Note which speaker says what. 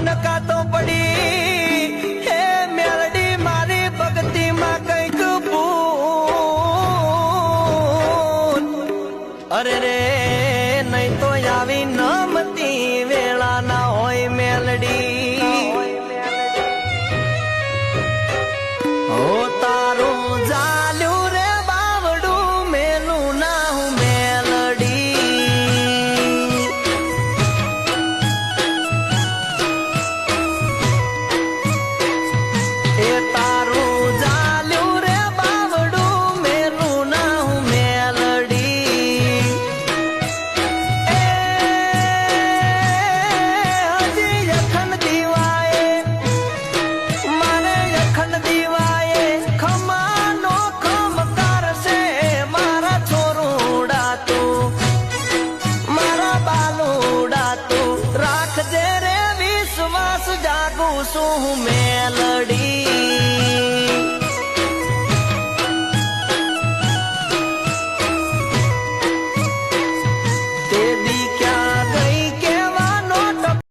Speaker 1: નકાતો પડી હે મેલડી મારી ભક્તિમાં કઈક ભૂલ અરે રે નહીં તો આવી નમતી વેળા ના હોય મેલડી હો તારું જાલ્યું રે બાવડું મેલું ના હું મેલડી એ તારું જાલ્યું રે બાવડું મેલું ના હું મેલડી એ હજી અખંડ દીવાએ મારે અખંડ દીવાએ ખમાનો ખમકાર છે મારા છોરુડા તું મારા બાલુડા તું રાખજે રે વિશ્વાસ જાગું છું મેલડી